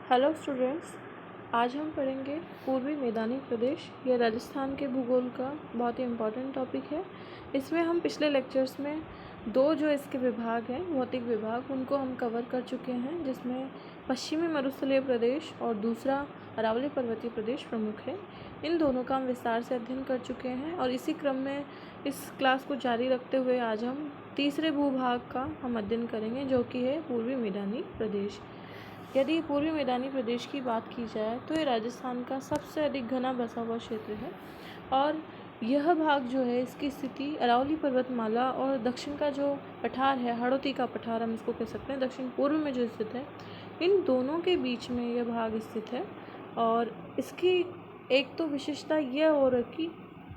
Hello students, आज हम पढ़ेंगे पूर्वी मैदानी प्रदेश। यह राजस्थान के भूगोल का बहुत ही इम्पोर्टेंट टॉपिक है। इसमें हम पिछले लेक्चर्स में दो जो इसके विभाग हैं, भौतिक विभाग, उनको हम कवर कर चुके हैं, जिसमें पश्चिमी मरुस्थलीय प्रदेश और दूसरा अरावली पर्वतीय प्रदेश प्रमुख है। इन दोनों का हम विस्तार से अध्ययन कर चुके हैं और इसी क्रम में इस क्लास को जारी रखते हुए आज हम तीसरे भूभाग का हम अध्ययन करेंगे, जो कि है पूर्वी मैदानी प्रदेश। यदि पूर्वी मैदानी प्रदेश की बात की जाए तो ये राजस्थान का सबसे अधिक घना बसा हुआ क्षेत्र है और यह भाग जो है, इसकी स्थिति अरावली पर्वतमाला और दक्षिण का जो पठार है, हाड़ौती का पठार हम इसको कह सकते हैं, दक्षिण पूर्व में जो स्थित है, इन दोनों के बीच में यह भाग स्थित है। और इसकी एक तो विशेषता यह हो रही कि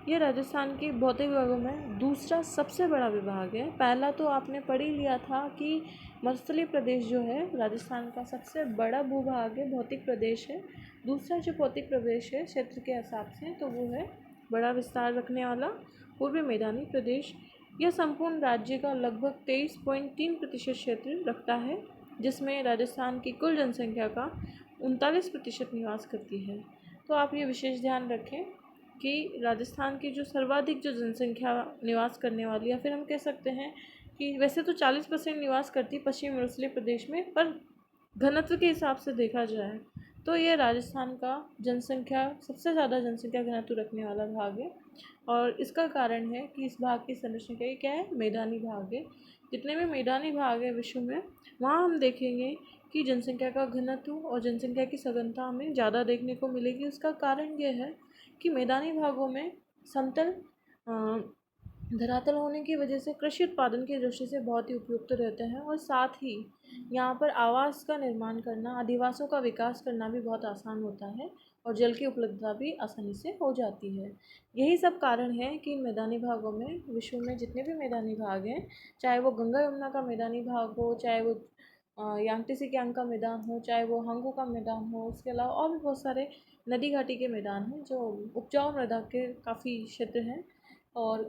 यह राजस्थान के भौतिक विभागों में दूसरा सबसे बड़ा विभाग है। पहला तो आपने पढ़ ही लिया था कि मरुस्थलीय प्रदेश जो है राजस्थान का सबसे बड़ा भूभाग है, भौतिक प्रदेश है। दूसरा जो भौतिक प्रदेश है क्षेत्र के हिसाब से, तो वो है बड़ा विस्तार रखने वाला पूर्वी मैदानी प्रदेश। यह संपूर्ण राज्य का लगभग 23.3% क्षेत्र रखता है, जिसमें राजस्थान की कुल जनसंख्या का 39% निवास करती है। तो आप ये विशेष ध्यान रखें कि राजस्थान की जो सर्वाधिक जो जनसंख्या निवास करने वाली, या फिर हम कह सकते हैं कि वैसे तो 40% निवास करती पश्चिमी मरुस्थलीय प्रदेश में, पर घनत्व के हिसाब से देखा जाए तो ये राजस्थान का जनसंख्या सबसे ज़्यादा जनसंख्या घनत्व रखने वाला भाग है। और इसका कारण है कि इस भाग की संरचना क्या है, मैदानी भाग है। जितने भी मैदानी भाग है विश्व में, वहाँ हम देखेंगे कि जनसंख्या का घनत्व और जनसंख्या की सघनता हमें ज़्यादा देखने को मिलेगी। उसका कारण यह है कि मैदानी भागों में समतल धरातल होने की वजह से कृषि उत्पादन की दृष्टि से बहुत ही उपयुक्त रहते हैं और साथ ही यहाँ पर आवास का निर्माण करना, आदिवासियों का विकास करना भी बहुत आसान होता है और जल की उपलब्धता भी आसानी से हो जाती है। यही सब कारण है कि मैदानी भागों में, विश्व में जितने भी मैदानी भाग हैं, चाहे वो गंगा यमुना का मैदानी भाग हो, चाहे वो यांगत्से कियांग का मैदान हो, चाहे वो हांगू का मैदान हो, उसके अलावा और भी बहुत सारे नदी घाटी के मैदान हैं जो उपजाऊ मृदा के काफ़ी क्षेत्र हैं और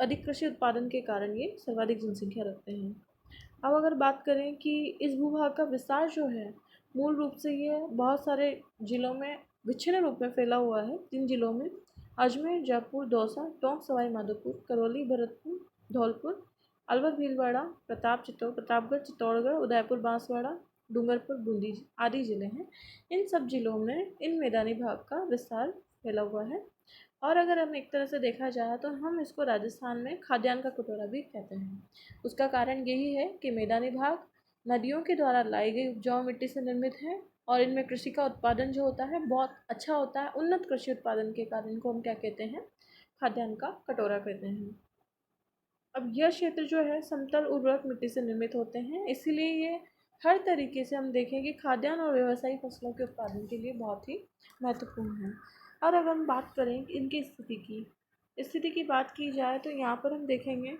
अधिक कृषि उत्पादन के कारण ये सर्वाधिक जनसंख्या रखते हैं। अब अगर बात करें कि इस भूभाग का विस्तार जो है, मूल रूप से ये बहुत सारे जिलों में विच्छिन्न रूप में फैला हुआ है। 3 जिलों में, अजमेर, जयपुर, दौसा, टोंक, सवाई माधोपुर, करौली, भरतपुर, धौलपुर, अलवर, भीलवाड़ा, प्रतापगढ़, चित्तौड़गढ़, उदयपुर, बांसवाड़ा, डूंगरपुर, बूंदी आदि ज़िले हैं। इन सब जिलों में इन मैदानी भाग का विस्तार फैला हुआ है। और अगर हम एक तरह से देखा जाए तो हम इसको राजस्थान में खाद्यान्न का कटोरा भी कहते हैं। उसका कारण यही है कि मैदानी भाग नदियों के द्वारा लाई गई उपजाऊ मिट्टी से निर्मित है और इनमें कृषि का उत्पादन जो होता है बहुत अच्छा होता है। उन्नत कृषि उत्पादन के कारण को हम क्या कहते हैं, खाद्यान्न का कटोरा कहते हैं। अब यह क्षेत्र जो है समतल उर्वरक मिट्टी से निर्मित होते हैं, इसीलिए ये हर तरीके से हम देखें कि खाद्यान्न और व्यावसायिक फसलों के उत्पादन के लिए बहुत ही महत्वपूर्ण है। और अगर हम बात करें इनकी स्थिति की बात की जाए तो यहाँ पर हम देखेंगे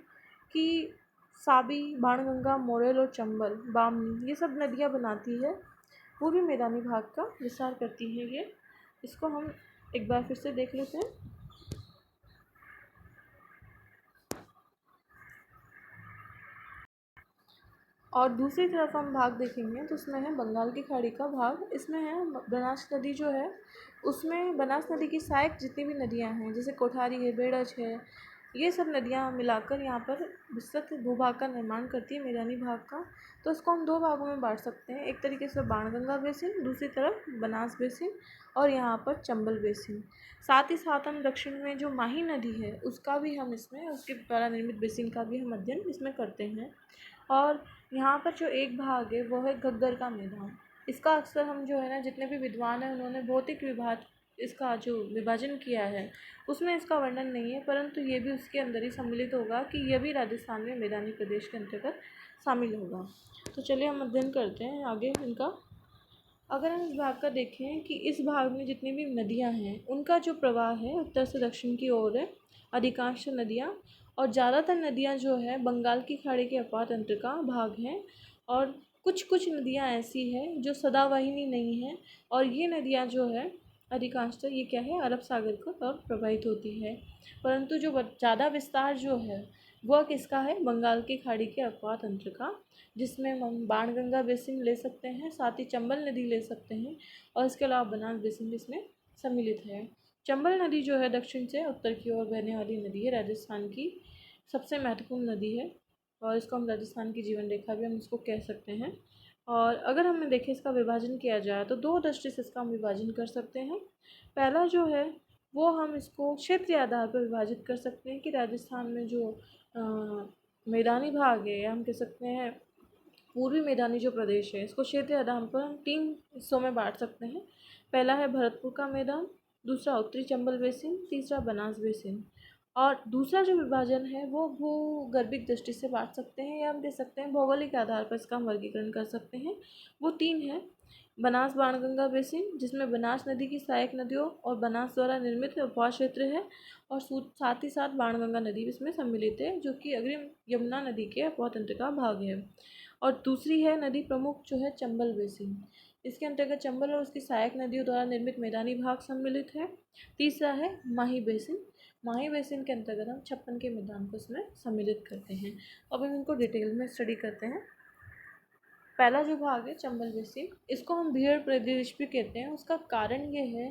कि साबी, बाणगंगा, मोरेल और चंबल, बामनी, ये सब नदियाँ बनाती है, पूर्वी मैदानी भाग का विस्तार करती हैं ये। इसको हम एक बार फिर से देख लेते हैं। और दूसरी तरफ हम भाग देखेंगे तो उसमें है बंगाल की खाड़ी का भाग। इसमें है बनास नदी जो है, उसमें बनास नदी की सहायक जितनी भी नदियां हैं, जैसे कोठारी है, बेड़ज है, ये सब नदियां मिलाकर यहाँ पर विस्तृत भूभाग का निर्माण करती है, मैदानी भाग का। तो इसको हम दो भागों में बांट सकते हैं, एक तरीके से बाणगंगा बेसिन, दूसरी तरफ बनास बेसिन और यहाँ पर चंबल बेसिन। साथ ही साथ हम दक्षिण में जो माही नदी है उसका भी हम इसमें, उसके द्वारा निर्मित बेसिन का भी हम अध्ययन इसमें करते हैं। और यहाँ पर जो एक भाग है वो है घग्गर का मैदान। इसका अक्सर हम जो है ना, जितने भी विद्वान हैं उन्होंने भौतिक विभाग इसका जो विभाजन किया है उसमें इसका वर्णन नहीं है, परंतु ये भी उसके अंदर ही सम्मिलित होगा कि यह भी राजस्थान में मैदानी प्रदेश के अंतर्गत शामिल होगा। तो चलिए हम अध्ययन करते हैं आगे इनका। अगर हम इस भाग का देखें कि इस भाग में जितनी भी नदियां हैं उनका जो प्रवाह है उत्तर से दक्षिण की ओर है, अधिकांश नदियां, और ज़्यादातर नदियां जो है बंगाल की खाड़ी के अपार तंत्र का भाग हैं और कुछ कुछ नदियां ऐसी हैं जो सदावाहिनी नहीं हैं और ये नदियां जो है अधिकांशतः ये क्या है, अरब सागर को तरफ प्रवाहित होती है। परंतु जो ज़्यादा विस्तार जो है वह किसका है? बंगाल की खाड़ी के अफवाह तंत्र का, जिसमें हम बाणगंगा बेसिन ले सकते हैं, साथ ही चंबल नदी ले सकते हैं, और इसके अलावा बनास बेसिन भी इसमें सम्मिलित है। चंबल नदी जो है दक्षिण से उत्तर की ओर बहने वाली नदी है, राजस्थान की सबसे महत्वपूर्ण नदी है, और इसको हम राजस्थान की जीवन रेखा भी हम इसको कह सकते हैं। और अगर हमें देखें इसका विभाजन किया जाए तो दो दृष्टि से इसका हम विभाजन कर सकते हैं। पहला जो है वो हम इसको क्षेत्रीय आधार पर विभाजित कर सकते हैं कि राजस्थान में जो मैदानी भाग है, या हम कह सकते हैं पूर्वी मैदानी जो प्रदेश है, इसको क्षेत्रीय आधार पर हम 3 हिस्सों में बांट सकते हैं। पहला है भरतपुर का मैदान, दूसरा उत्तरी चंबल बेसिन, तीसरा बनास बेसिन। और दूसरा जो विभाजन है वो भूगर्भिक दृष्टि से बांट सकते हैं, या हम कह सकते हैं भौगोलिक आधार पर इसका हम वर्गीकरण कर सकते हैं। वो 3 है: बनास बाणगंगा बेसिन, जिसमें बनास नदी की सहायक नदियों और बनास द्वारा निर्मित उपवास क्षेत्र है, और साथ ही साथ बाणगंगा नदी भी इसमें सम्मिलित है, जो कि अग्रिम यमुना नदी के अपवाह तंत्र का भाग है। और दूसरी है नदी प्रमुख जो है चंबल बेसिन, इसके अंतर्गत चंबल और उसकी सहायक नदियों द्वारा निर्मित मैदानी भाग सम्मिलित है। तीसरा है माही बेसिन, माही बेसिन के अंतर्गत हम 56 के मैदान को इसमें सम्मिलित करते हैं। अब हम इनको डिटेल में स्टडी करते हैं। पहला जो भाग है चंबल बेसिन, इसको हम भीड़ प्रदेश भी कहते हैं। उसका कारण ये है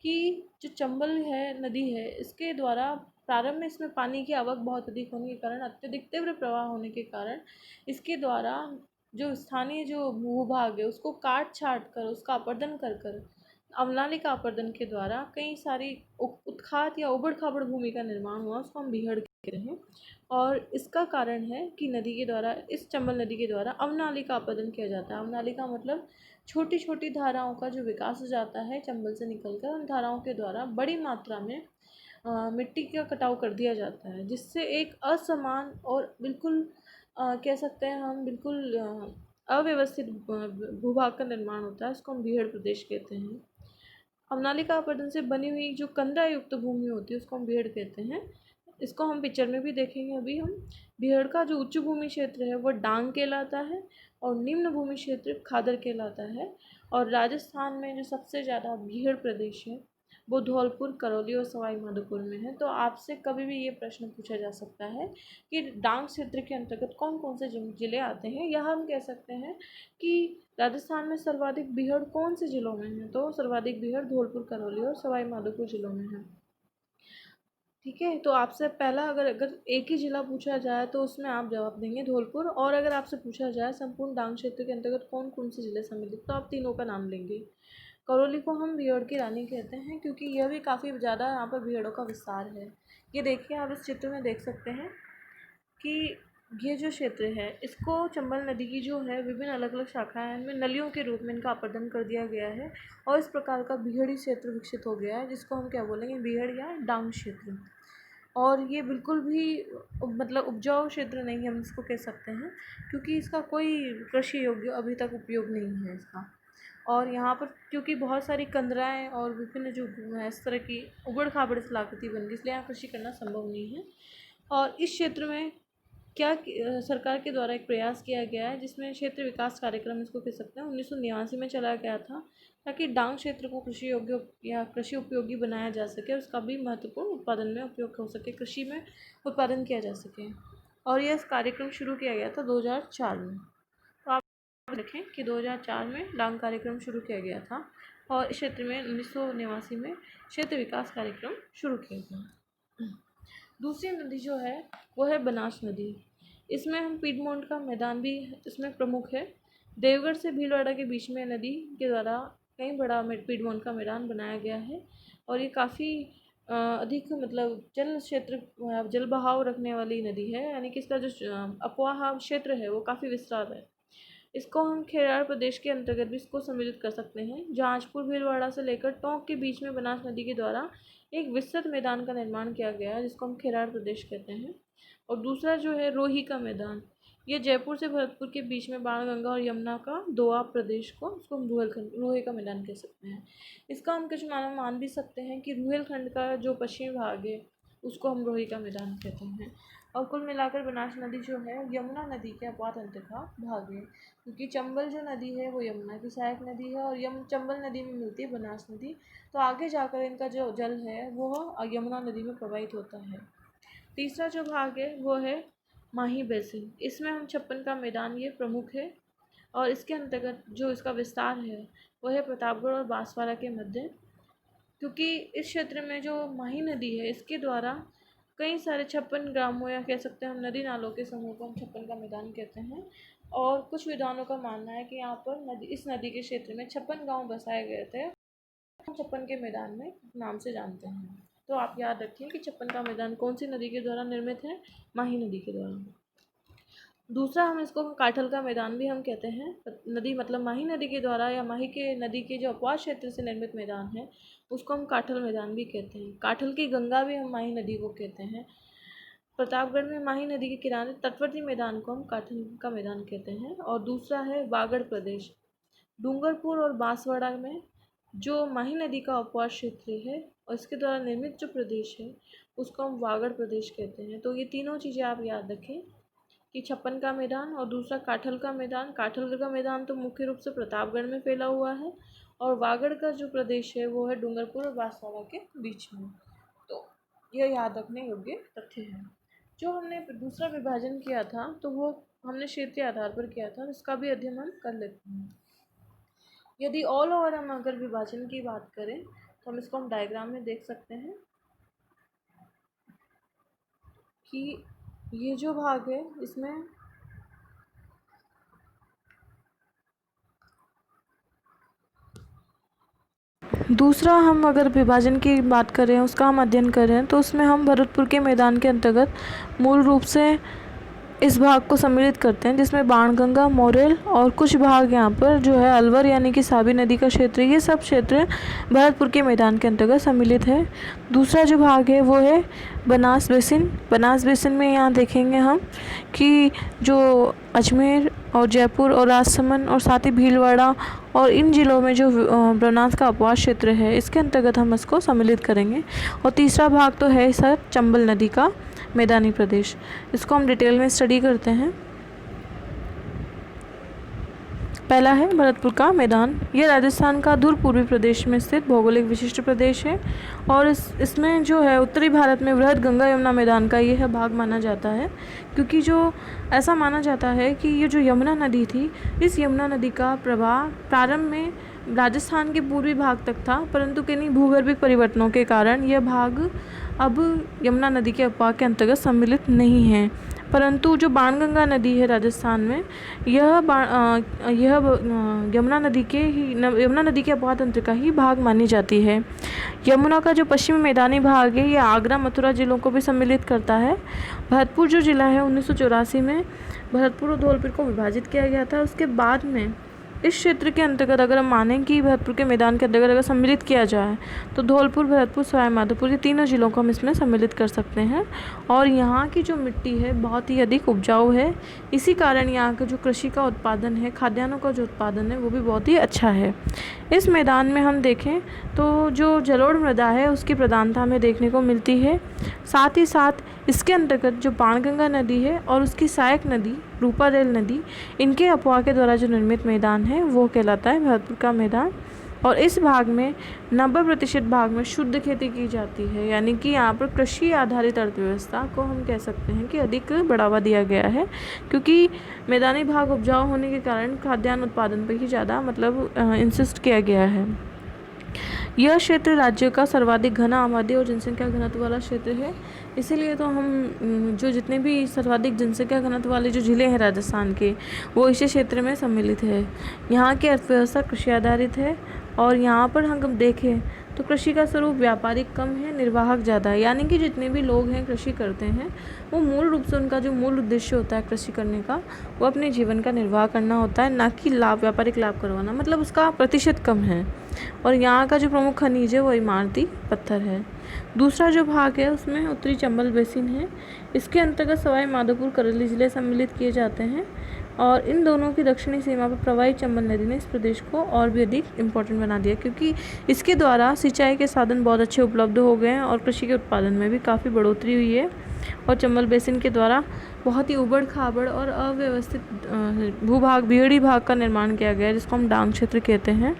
कि जो चंबल है नदी है, इसके द्वारा प्रारंभ में इसमें पानी की आवक बहुत अधिक होने के कारण, अत्यधिक तीव्र प्रवाह होने के कारण, इसके द्वारा जो स्थानीय जो भूभाग है उसको काट छाट कर, उसका अपरदन कर कर, अवनालिका अपरदन के द्वारा कई सारी उत्खात या उबड़ खाबड़ भूमि का निर्माण हुआ, उसको हम बीहड़ कहते हैं। और इसका कारण है कि नदी के द्वारा, इस चंबल नदी के द्वारा अवनालिका अपरदन किया जाता है। अवनालिका मतलब छोटी छोटी धाराओं का जो विकास हो जाता है चंबल से निकलकर, उन धाराओं के द्वारा बड़ी मात्रा में मिट्टी का कटाव कर दिया जाता है, जिससे एक असमान और बिल्कुल कह सकते हैं हम बिल्कुल अव्यवस्थित भूभाग का निर्माण होता है। इसको हम बीहड़ प्रदेश कहते हैं। अवनालिका अपरदन से बनी हुई जो कंदरा युक्त भूमि होती है उसको हम बीहड़ कहते हैं। इसको हम पिक्चर में भी देखेंगे अभी हम। बीहड़ का जो उच्च भूमि क्षेत्र है वो डांग कहलाता है, और निम्न भूमि क्षेत्र खादर कहलाता है। और राजस्थान में जो सबसे ज़्यादा बीहड़ प्रदेश है वो धौलपुर, करौली और सवाई माधोपुर में है। तो आपसे कभी भी ये प्रश्न पूछा जा सकता है कि डांग क्षेत्र के अंतर्गत कौन कौन से जिले आते हैं, या हम कह सकते हैं कि राजस्थान में सर्वाधिक बीहड़ कौन से जिलों में है। तो सर्वाधिक बीहड़ धौलपुर, करौली और सवाई माधोपुर जिलों में है। ठीक है, तो आपसे पहला अगर एक ही ज़िला पूछा जाए तो उसमें आप जवाब देंगे धौलपुर, और अगर आपसे पूछा जाए संपूर्ण डांग क्षेत्र के अंतर्गत कौन कौन से ज़िले सम्मिलित, तो आप तीनों का नाम लेंगे। करौली को हम बीहड़ की रानी कहते हैं, क्योंकि यह भी काफ़ी ज़्यादा यहाँ पर बीहड़ों का विस्तार है। ये देखिए, आप इस चित्र में देख सकते हैं कि ये जो क्षेत्र है इसको चंबल नदी की जो है विभिन्न अलग अलग शाखाएं हैं, इनमें नलियों के रूप में इनका अपरदन कर दिया गया है, और इस प्रकार का बीहड़ी क्षेत्र विकसित हो गया है, जिसको हम क्या बोलेंगे, बीहड़ या डांग क्षेत्र। और ये बिल्कुल भी मतलब उपजाऊ क्षेत्र नहीं हम इसको कह सकते हैं, क्योंकि इसका कोई कृषि योग्य अभी तक उपयोग नहीं है इसका। और यहाँ पर क्योंकि बहुत सारी कंदराएँ और विभिन्न जो इस तरह की उबड़ खाबड़ इलाकृति बन गई, इसलिए यहाँ कृषि करना संभव नहीं है। और इस क्षेत्र में क्या सरकार के द्वारा एक प्रयास किया गया है, जिसमें क्षेत्र विकास कार्यक्रम इसको कह सकते हैं 1989 में चलाया गया था, ताकि डांग क्षेत्र को कृषि योग्य या कृषि उपयोगी बनाया जा सके, उसका भी महत्वपूर्ण उत्पादन में उपयोग हो सके, कृषि में उत्पादन किया जा सके। और यह कार्यक्रम शुरू किया गया था 2004 में। तो आप देखें कि 2004 में डांग कार्यक्रम शुरू किया गया था, और इस क्षेत्र में 1989 में क्षेत्र विकास कार्यक्रम शुरू किया गया। दूसरी नदी जो है वो है बनास नदी। इसमें हम पीडमोंट का मैदान भी इसमें प्रमुख है। देवगढ़ से भीलवाड़ा के बीच में नदी के द्वारा कई बड़ा पीडमोंट का मैदान बनाया गया है, और ये काफ़ी अधिक मतलब जल क्षेत्र, जल बहाव रखने वाली नदी है, यानी कि इसका जो अपवाह क्षेत्र है वो काफ़ी विस्तार है। इसको हम खेराड़ प्रदेश के अंतर्गत भी इसको सम्मिलित कर सकते हैं। जाजपुर भीलवाड़ा से लेकर टोंक के बीच में बनास नदी के द्वारा एक विस्तृत मैदान का निर्माण किया गया है, जिसको हम खेराड़ प्रदेश कहते हैं। और दूसरा जो है रोही का मैदान, ये जयपुर से भरतपुर के बीच में बाणगंगा और यमुना का दोआब प्रदेश को, उसको हम रोही का मैदान कह सकते हैं। इसका हम कुछ मान भी सकते हैं कि रुहेलखंड का जो पश्चिमी भाग है उसको हम रोही का मैदान कहते हैं। और कुल मिलाकर बनास नदी जो है यमुना नदी के अपवाह तंत्र का भाग है, क्योंकि चंबल जो नदी है वो यमुना की सहायक नदी है, और चंबल नदी में मिलती है बनास नदी। तो आगे जाकर इनका जो जल है वो यमुना नदी में प्रवाहित होता है। तीसरा जो भाग है वो है माही बेसिन, इसमें हम छप्पन का मैदान ये प्रमुख है और इसके अंतर्गत जो इसका विस्तार है वह है प्रतापगढ़ और बांसवाड़ा के मध्य। क्योंकि इस क्षेत्र में जो माही नदी है इसके द्वारा कई सारे 56 ग्रामों या कह सकते हैं हम नदी नालों के समूह को हम छप्पन का मैदान कहते हैं। और कुछ विद्वानों का मानना है कि यहाँ पर इस नदी के क्षेत्र में 56 गांव बसाए गए थे, हम छप्पन के मैदान में नाम से जानते हैं। तो आप याद रखिए कि छप्पन का मैदान कौन सी नदी के द्वारा निर्मित है, माही नदी के द्वारा। दूसरा हम इसको काठल का मैदान भी हम कहते हैं, नदी मतलब माही नदी के द्वारा या माही के नदी के जो अपवाद क्षेत्र से निर्मित मैदान है उसको हम काठल मैदान भी कहते हैं। काठल की गंगा भी हम माही नदी को कहते हैं। प्रतापगढ़ में माही नदी के किनारे तटवर्ती मैदान को हम काठल का मैदान कहते हैं। और दूसरा है वागड़ प्रदेश, डूंगरपुर और बांसवाड़ा में जो माही नदी का अपवाद क्षेत्र है और इसके द्वारा निर्मित जो प्रदेश है उसको हम वागड़ प्रदेश कहते हैं। तो ये तीनों चीज़ें आप याद रखें कि छप्पन का मैदान और दूसरा काठल का मैदान। काठल का मैदान तो मुख्य रूप से प्रतापगढ़ में फैला हुआ है और वागड़ का जो प्रदेश है वो है डूंगरपुर और बांसवाड़ा के बीच में। तो यह याद रखने योग्य तथ्य है। जो हमने दूसरा विभाजन किया था तो वो हमने क्षेत्रीय आधार पर किया था, इसका भी अध्ययन हम कर लेते हैं। यदि ऑल ओवर हम अगर विभाजन की बात करें तो हम इसको हम डायग्राम में देख सकते हैं कि ये जो भाग है इसमें दूसरा हम अगर विभाजन की बात करें उसका हम अध्ययन करें तो उसमें हम भरतपुर के मैदान के अंतर्गत मूल रूप से इस भाग को सम्मिलित करते हैं जिसमें बाणगंगा, मोरेल और कुछ भाग यहाँ पर जो है अलवर यानी कि साबी नदी का क्षेत्र, ये सब क्षेत्र भरतपुर के मैदान के अंतर्गत सम्मिलित है। दूसरा जो भाग है वो है बनास बेसिन। बनास बेसिन में यहाँ देखेंगे हम कि जो अजमेर और जयपुर और राजसमंद और साथ ही भीलवाड़ा और इन जिलों में जो बनास का अपवाद क्षेत्र है इसके अंतर्गत हम इसको सम्मिलित करेंगे। और तीसरा भाग तो है सर चंबल नदी का मैदानी प्रदेश, इसको हम डिटेल में स्टडी करते हैं। पहला है भरतपुर का मैदान। यह राजस्थान का दूर पूर्वी प्रदेश में स्थित भौगोलिक विशिष्ट प्रदेश है और इसमें जो है उत्तरी भारत में वृहद गंगा यमुना मैदान का यह भाग माना जाता है। क्योंकि जो ऐसा माना जाता है कि ये जो यमुना नदी थी, इस यमुना नदी का प्रवाह प्रारंभ में राजस्थान के पूर्वी भाग तक था, परंतु किन्हीं भूगर्भिक परिवर्तनों के कारण यह भाग अब यमुना नदी के अपवाह के अंतर्गत सम्मिलित नहीं है। परंतु जो बाणगंगा नदी है राजस्थान में, यह यमुना नदी के अपवाह तंत्र का ही भाग मानी जाती है। यमुना का जो पश्चिमी मैदानी भाग है ये आगरा, मथुरा जिलों को भी सम्मिलित करता है। भरतपुर जो जिला है 1984 में भरतपुर और धौलपुर को विभाजित किया गया था। उसके बाद में इस क्षेत्र के अंतर्गत अगर हम मानें कि भरतपुर के मैदान के अंतर्गत अगर सम्मिलित किया जाए तो धौलपुर, भरतपुर, सवाई माधोपुर ये तीनों जिलों को हम इसमें सम्मिलित कर सकते हैं। और यहाँ की जो मिट्टी है बहुत ही अधिक उपजाऊ है, इसी कारण यहाँ का जो कृषि का उत्पादन है, खाद्यान्नों का जो उत्पादन है वो भी बहुत ही अच्छा है। इस मैदान में हम देखें तो जो जलोढ़ मृदा है उसकी प्रधानता हमें देखने को मिलती है। साथ ही साथ इसके अंतर्गत जो बाणगंगा नदी है और उसकी सहायक नदी रूपारेल नदी, इनके अपवाह के द्वारा जो निर्मित मैदान है वो कहलाता है भरतपुर का मैदान। और इस भाग में 90% भाग में शुद्ध खेती की जाती है, यानी कि यहाँ पर कृषि आधारित अर्थव्यवस्था को हम कह सकते हैं कि अधिक बढ़ावा दिया गया है। क्योंकि मैदानी भाग उपजाऊ होने के कारण खाद्यान्न उत्पादन पर ही ज़्यादा इंसिस्ट किया गया है। यह क्षेत्र राज्य का सर्वाधिक घना आबादी और जनसंख्या घनत्व वाला क्षेत्र है। इसीलिए तो हम जो जितने भी सर्वाधिक जनसंख्या घनत्व वाले जो ज़िले हैं राजस्थान के, वो इसी क्षेत्र में सम्मिलित है। यहाँ की अर्थव्यवस्था कृषि आधारित है और यहाँ पर हम देखें तो कृषि का स्वरूप व्यापारिक कम है, निर्वाहक ज़्यादा है। यानी कि जितने भी लोग हैं कृषि करते हैं वो मूल रूप से उनका जो मूल उद्देश्य होता है कृषि करने का वो अपने जीवन का निर्वाह करना होता है, ना कि व्यापारिक लाभ करवाना, मतलब उसका प्रतिशत कम है। और यहाँ का जो प्रमुख खनिज है वो इमारती पत्थर है। दूसरा जो भाग है उसमें उत्तरी चंबल बेसिन है। इसके अंतर्गत सवाई माधोपुर, करौली जिले सम्मिलित किए जाते हैं और इन दोनों की दक्षिणी सीमा पर प्रवाहित चंबल नदी ने इस प्रदेश को और भी अधिक इम्पोर्टेंट बना दिया, क्योंकि इसके द्वारा सिंचाई के साधन बहुत अच्छे उपलब्ध हो गए हैं और कृषि के उत्पादन में भी काफ़ी बढ़ोतरी हुई है। और चंबल बेसिन के द्वारा बहुत ही उबड़ खाबड़ और अव्यवस्थित भूभाग, बीहड़ी भाग का निर्माण किया गया है, जिसको हम डांग क्षेत्र कहते हैं।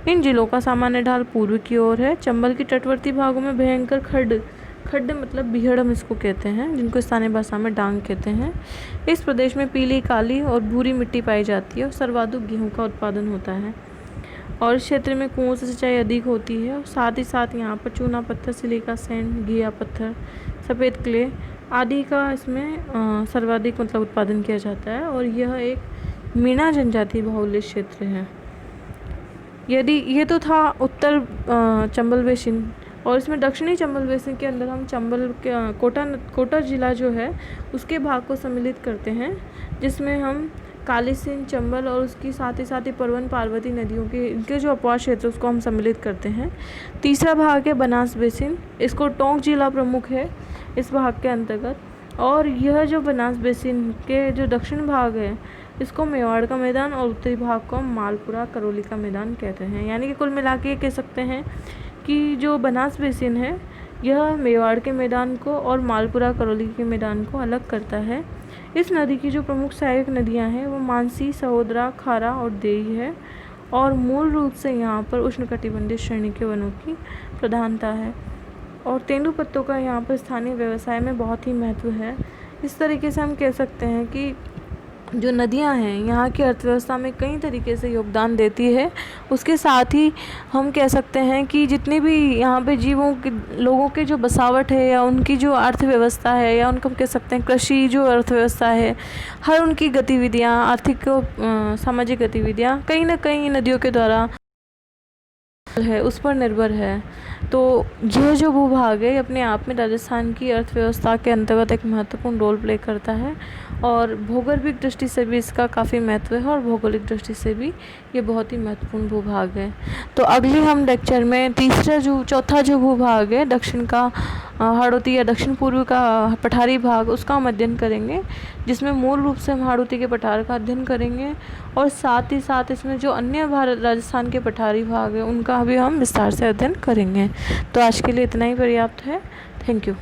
इन जिलों का सामान्य ढाल पूर्व की ओर है। चंबल की तटवर्ती भागों में भयंकर खड्ड खड्ड मतलब बीहड़ हम इसको कहते हैं, जिनको स्थानीय भाषा में डांग कहते हैं। इस प्रदेश में पीली, काली और भूरी मिट्टी पाई जाती है और सर्वाधिक गेहूं का उत्पादन होता है। और इस क्षेत्र में कुओं से सिंचाई अधिक होती है और साथ ही साथ यहाँ पर चूना पत्थर, सिलिका सैंड, घिया पत्थर, सफ़ेद क्ले आदि का इसमें सर्वाधिक मतलब उत्पादन किया जाता है। और यह एक मीणा जनजाति बहुल्य क्षेत्र है। यदि ये तो था उत्तर चंबल बेसिन, और इसमें दक्षिणी चंबल बेसिन के अंदर हम चंबल कोटा जिला जो है उसके भाग को सम्मिलित करते हैं, जिसमें हम काली सिंध, चंबल और उसकी साथ ही परवन पार्वती नदियों के इनके जो अपवाद क्षेत्र उसको हम सम्मिलित करते हैं। तीसरा भाग है बनास बेसिन, इसको टोंक जिला प्रमुख है इस भाग के अंतर्गत। और यह जो बनास बेसिन के जो दक्षिण भाग है इसको मेवाड़ का मैदान और उत्तरी भाग को हम मालपुरा करौली का मैदान कहते हैं। यानी कि कुल मिला के कह सकते हैं कि जो बनास बेसिन है यह मेवाड़ के मैदान को और मालपुरा करौली के मैदान को अलग करता है। इस नदी की जो प्रमुख सहायक नदियां हैं वो मानसी, सहोदरा, खारा और देई है। और मूल रूप से यहाँ पर उष्णकटिबंधीय श्रेणी के वनों की प्रधानता है और तेंदुपत्तों का यहाँ पर स्थानीय व्यवसाय में बहुत ही महत्व है। इस तरीके से हम कह सकते हैं कि जो नदियां हैं यहाँ की अर्थव्यवस्था में कई तरीके से योगदान देती है। उसके साथ ही हम कह सकते हैं कि जितने भी यहाँ पे जीवों के लोगों के जो बसावट है या उनकी जो अर्थव्यवस्था है या उनको हम कह सकते हैं कृषि जो अर्थव्यवस्था है, हर उनकी गतिविधियाँ, आर्थिक सामाजिक गतिविधियाँ कहीं ना कहीं नदियों के द्वारा है उस पर निर्भर है। तो यह जो भूभाग है अपने आप में राजस्थान की अर्थव्यवस्था के अंतर्गत एक महत्वपूर्ण रोल प्ले करता है और भौगोलिक दृष्टि से भी इसका काफ़ी महत्व है और भौगोलिक दृष्टि से भी ये बहुत ही महत्वपूर्ण भूभाग है। तो अगले हम लेक्चर में चौथा जो भूभाग है दक्षिण का हाड़ौती या दक्षिण पूर्व का पठारी भाग उसका हम अध्ययन करेंगे, जिसमें मूल रूप से हम हाड़ौती के पठार का अध्ययन करेंगे और साथ ही साथ इसमें जो अन्य राजस्थान के पठारी भाग है उनका भी हम विस्तार से अध्ययन करेंगे। तो आज के लिए इतना ही पर्याप्त है। Thank you.